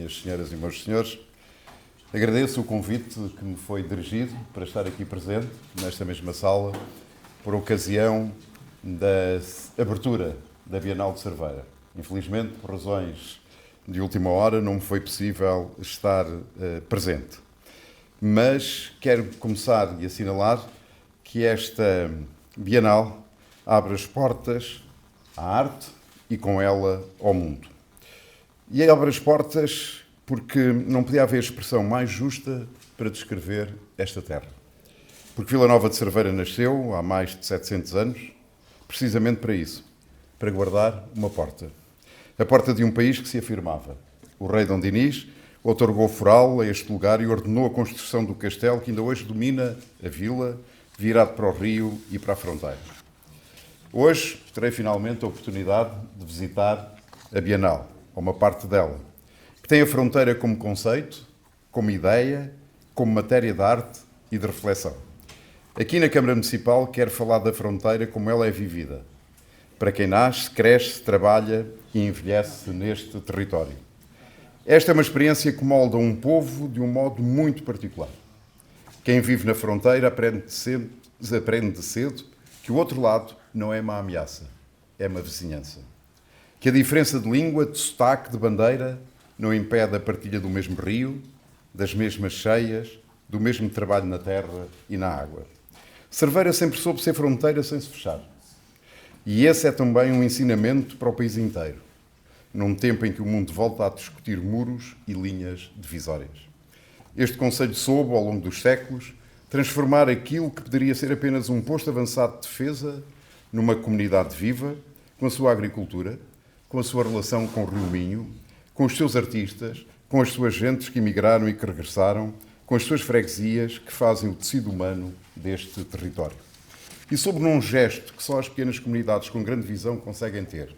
minhas senhoras e meus senhores, agradeço o convite que me foi dirigido para estar aqui presente, nesta mesma sala, por ocasião da abertura da Bienal de Cerveira. Infelizmente, por razões de última hora, não me foi possível estar presente. Mas quero começar e assinalar que esta Bienal abre as portas à arte e com ela ao mundo. E abre as portas porque não podia haver expressão mais justa para descrever esta terra. Porque Vila Nova de Cerveira nasceu há mais de 700 anos, precisamente para isso, para guardar uma porta. A porta de um país que se afirmava. O rei Dom Dinis outorgou foral a este lugar e ordenou a construção do castelo que ainda hoje domina a vila, virado para o rio e para a fronteira. Hoje terei finalmente a oportunidade de visitar a Bienal, ou uma parte dela, que tem a fronteira como conceito, como ideia, como matéria de arte e de reflexão. Aqui na Câmara Municipal quero falar da fronteira como ela é vivida, para quem nasce, cresce, trabalha e envelhece neste território. Esta é uma experiência que molda um povo de um modo muito particular. Quem vive na fronteira aprende de cedo que o outro lado não é uma ameaça, é uma vizinhança. Que a diferença de língua, de sotaque, de bandeira, não impede a partilha do mesmo rio, das mesmas cheias, do mesmo trabalho na terra e na água. Cerveira sempre soube ser fronteira sem se fechar. E esse é também um ensinamento para o país inteiro, num tempo em que o mundo volta a discutir muros e linhas divisórias. Este concelho soube, ao longo dos séculos, transformar aquilo que poderia ser apenas um posto avançado de defesa numa comunidade viva, com a sua agricultura, com a sua relação com o Rio Minho, com os seus artistas, com as suas gentes que emigraram e que regressaram, com as suas freguesias que fazem o tecido humano deste território. E soube num gesto que só as pequenas comunidades com grande visão conseguem ter.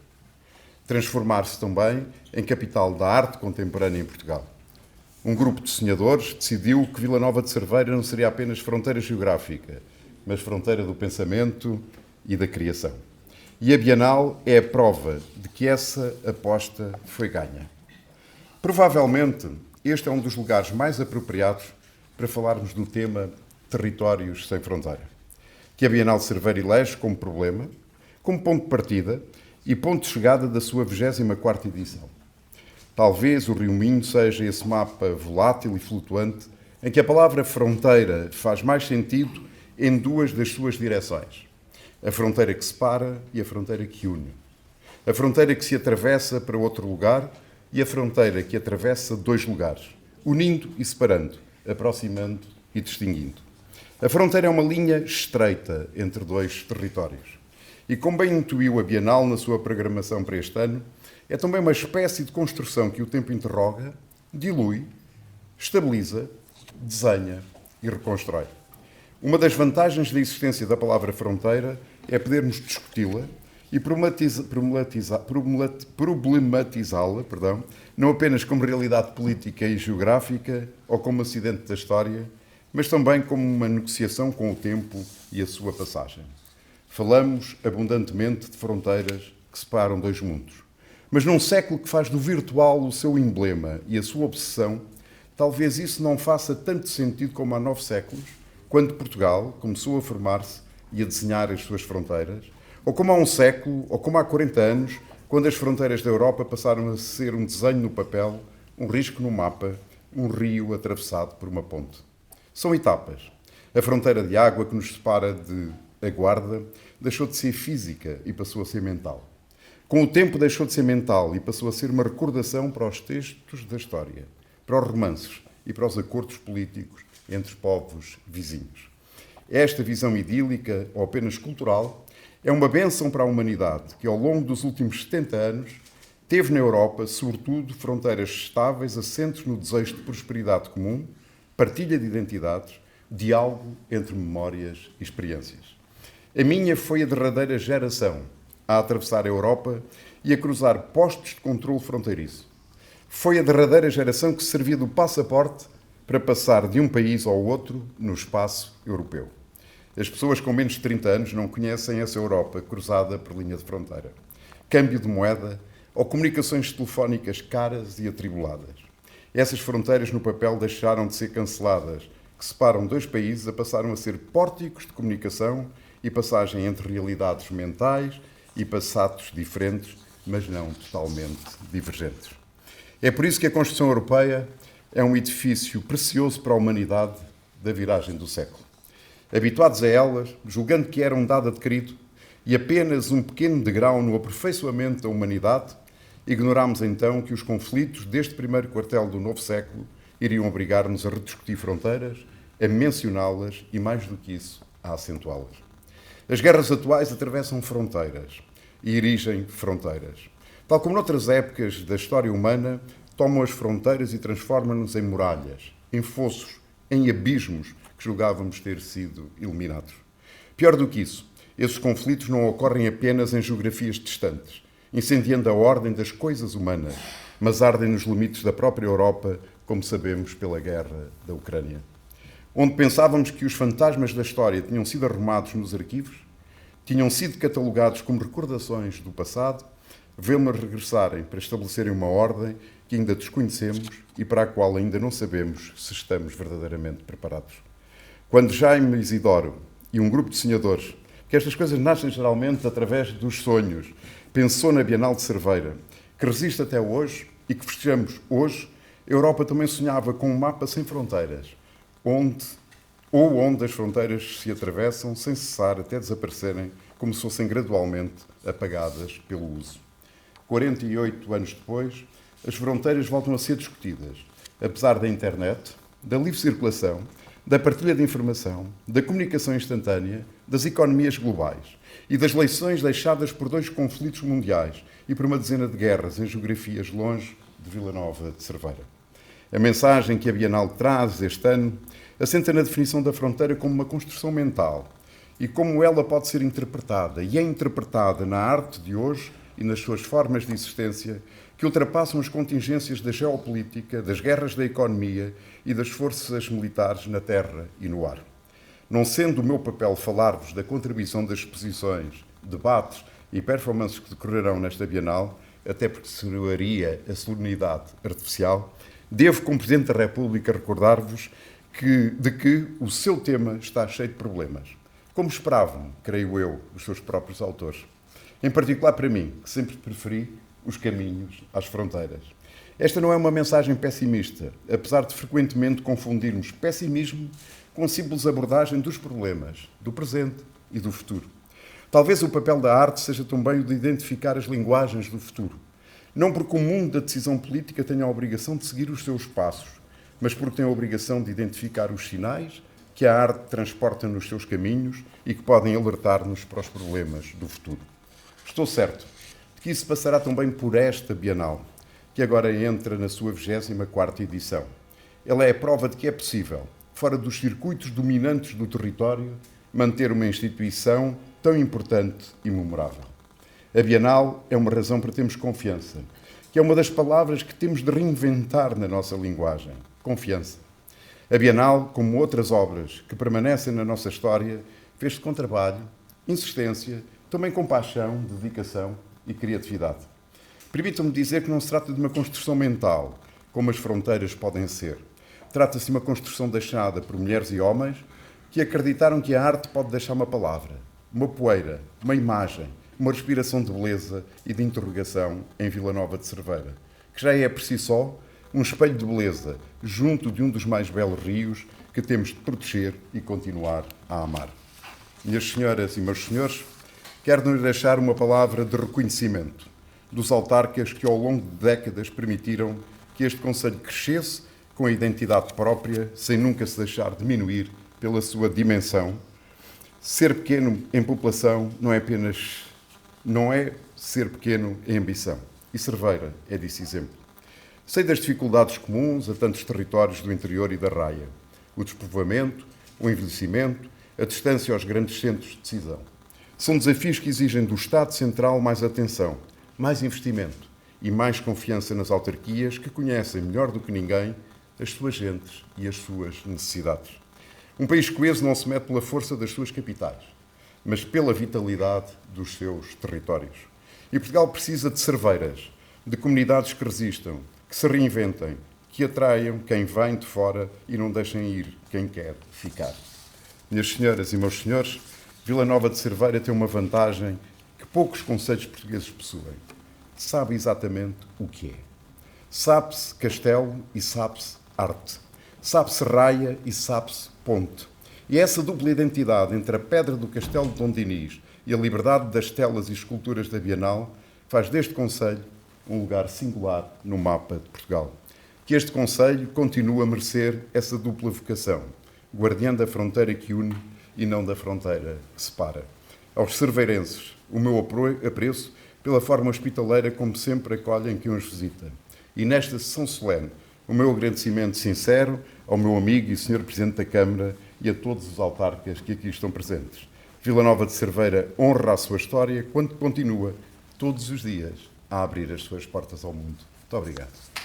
Transformar-se também em capital da arte contemporânea em Portugal. Um grupo de sonhadores decidiu que Vila Nova de Cerveira não seria apenas fronteira geográfica, mas fronteira do pensamento e da criação. E a Bienal é a prova de que essa aposta foi ganha. Provavelmente, este é um dos lugares mais apropriados para falarmos do tema Territórios sem Fronteira, que a Bienal de Cerveira elege como problema, como ponto de partida e ponto de chegada da sua 24ª edição. Talvez o Rio Minho seja esse mapa volátil e flutuante em que a palavra fronteira faz mais sentido em duas das suas direções. A fronteira que separa e a fronteira que une. A fronteira que se atravessa para outro lugar e a fronteira que atravessa dois lugares, unindo e separando, aproximando e distinguindo. A fronteira é uma linha estreita entre dois territórios. E como bem intuiu a Bienal na sua programação para este ano, é também uma espécie de construção que o tempo interroga, dilui, estabiliza, desenha e reconstrói. Uma das vantagens da existência da palavra fronteira é podermos discuti-la e problematizá-la, não apenas como realidade política e geográfica ou como acidente da história, mas também como uma negociação com o tempo e a sua passagem. Falamos abundantemente de fronteiras que separam dois mundos. Mas num século que faz do virtual o seu emblema e a sua obsessão, talvez isso não faça tanto sentido como há 9 séculos, quando Portugal começou a formar-se e a desenhar as suas fronteiras, ou como há 1 século, ou como há 40 anos, quando as fronteiras da Europa passaram a ser um desenho no papel, um risco no mapa, um rio atravessado por uma ponte. São etapas. A fronteira de água que nos separa de a Guarda deixou de ser física e passou a ser mental. Com o tempo deixou de ser mental e passou a ser uma recordação para os textos da história, para os romances e para os acordos políticos entre povos vizinhos. Esta visão idílica, ou apenas cultural, é uma bênção para a humanidade que, ao longo dos últimos 70 anos, teve na Europa, sobretudo, fronteiras estáveis, assentes no desejo de prosperidade comum, partilha de identidades, diálogo entre memórias e experiências. A minha foi a derradeira geração a atravessar a Europa e a cruzar postos de controle fronteiriço. Foi a derradeira geração que servia do passaporte para passar de um país ao outro no espaço europeu. As pessoas com menos de 30 anos não conhecem essa Europa cruzada por linha de fronteira. Câmbio de moeda ou comunicações telefónicas caras e atribuladas. Essas fronteiras no papel deixaram de ser canceladas, que separam dois países, passaram a ser pórticos de comunicação e passagem entre realidades mentais e passados diferentes, mas não totalmente divergentes. É por isso que a Constituição Europeia é um edifício precioso para a humanidade da viragem do século. Habituados a elas, julgando que era um dado adquirido e apenas um pequeno degrau no aperfeiçoamento da humanidade, ignorámos então que os conflitos deste primeiro quartel do novo século iriam obrigar-nos a rediscutir fronteiras, a mencioná-las e, mais do que isso, a acentuá-las. As guerras atuais atravessam fronteiras e erigem fronteiras. Tal como noutras épocas da história humana, tomam as fronteiras e transformam-nos em muralhas, em fossos, em abismos que julgávamos ter sido eliminados. Pior do que isso, esses conflitos não ocorrem apenas em geografias distantes, incendiando a ordem das coisas humanas, mas ardem nos limites da própria Europa, como sabemos pela guerra da Ucrânia. Onde pensávamos que os fantasmas da história tinham sido arrumados nos arquivos, tinham sido catalogados como recordações do passado, vemos regressarem para estabelecerem uma ordem que ainda desconhecemos e para a qual ainda não sabemos se estamos verdadeiramente preparados. Quando Jaime Isidoro e um grupo de sonhadores, que estas coisas nascem geralmente através dos sonhos, pensou na Bienal de Cerveira, que resiste até hoje e que festejamos hoje, a Europa também sonhava com um mapa sem fronteiras, onde as fronteiras se atravessam sem cessar até desaparecerem, como se fossem gradualmente apagadas pelo uso. 48 anos depois, as fronteiras voltam a ser discutidas, apesar da internet, da livre circulação, da partilha de informação, da comunicação instantânea, das economias globais e das lições deixadas por dois conflitos mundiais e por uma dezena de guerras em geografias longe de Vila Nova de Cerveira. A mensagem que a Bienal traz este ano assenta na definição da fronteira como uma construção mental e como ela pode ser interpretada, e é interpretada na arte de hoje e nas suas formas de existência, que ultrapassam as contingências da geopolítica, das guerras da economia e das forças militares na terra e no ar. Não sendo o meu papel falar-vos da contribuição das exposições, debates e performances que decorrerão nesta Bienal, até porque soaria a solenidade artificial, devo, como Presidente da República, recordar-vos de que o seu tema está cheio de problemas, como esperavam, creio eu, os seus próprios autores. Em particular para mim, que sempre preferi os caminhos às fronteiras. Esta não é uma mensagem pessimista, apesar de frequentemente confundirmos pessimismo com a simples abordagem dos problemas, do presente e do futuro. Talvez o papel da arte seja também o de identificar as linguagens do futuro. Não porque o mundo da decisão política tenha a obrigação de seguir os seus passos, mas porque tem a obrigação de identificar os sinais que a arte transporta nos seus caminhos e que podem alertar-nos para os problemas do futuro. Estou certo de que isso passará também por esta Bienal, que agora entra na sua 24ª edição. Ela é a prova de que é possível, fora dos circuitos dominantes do território, manter uma instituição tão importante e memorável. A Bienal é uma razão para termos confiança, que é uma das palavras que temos de reinventar na nossa linguagem. Confiança. A Bienal, como outras obras que permanecem na nossa história, fez-se com trabalho, insistência, também com paixão, dedicação e criatividade. Permitam-me dizer que não se trata de uma construção mental, como as fronteiras podem ser. Trata-se de uma construção deixada por mulheres e homens que acreditaram que a arte pode deixar uma palavra, uma poeira, uma imagem, uma respiração de beleza e de interrogação em Vila Nova de Cerveira, que já é por si só um espelho de beleza junto de um dos mais belos rios que temos de proteger e continuar a amar. Minhas senhoras e meus senhores, quero-nos deixar uma palavra de reconhecimento dos autarcas que ao longo de décadas permitiram que este concelho crescesse com a identidade própria, sem nunca se deixar diminuir pela sua dimensão. Ser pequeno em população não é ser pequeno em ambição. E Cerveira é disso exemplo. Sei das dificuldades comuns a tantos territórios do interior e da raia. O despovoamento, o envelhecimento, a distância aos grandes centros de decisão. São desafios que exigem do Estado Central mais atenção, mais investimento e mais confiança nas autarquias que conhecem melhor do que ninguém as suas gentes e as suas necessidades. Um país coeso não se mede pela força das suas capitais, mas pela vitalidade dos seus territórios. E Portugal precisa de cerveiras, de comunidades que resistam, que se reinventem, que atraiam quem vem de fora e não deixem ir quem quer ficar. Minhas senhoras e meus senhores, Vila Nova de Cerveira tem uma vantagem que poucos concelhos portugueses possuem. Sabe exatamente o que é. Sabe-se castelo e sabe-se arte. Sabe-se raia e sabe-se ponte. E essa dupla identidade entre a pedra do castelo de Dom Dinis e a liberdade das telas e esculturas da Bienal faz deste concelho um lugar singular no mapa de Portugal. Que este concelho continue a merecer essa dupla vocação, guardiã da fronteira que une e não da fronteira que separa. Aos cerveirenses, o meu apreço pela forma hospitaleira como sempre acolhem quem os visita. E nesta sessão solene, o meu agradecimento sincero ao meu amigo e Sr. Presidente da Câmara e a todos os autarcas que aqui estão presentes. Vila Nova de Cerveira honra a sua história quando continua, todos os dias, a abrir as suas portas ao mundo. Muito obrigado.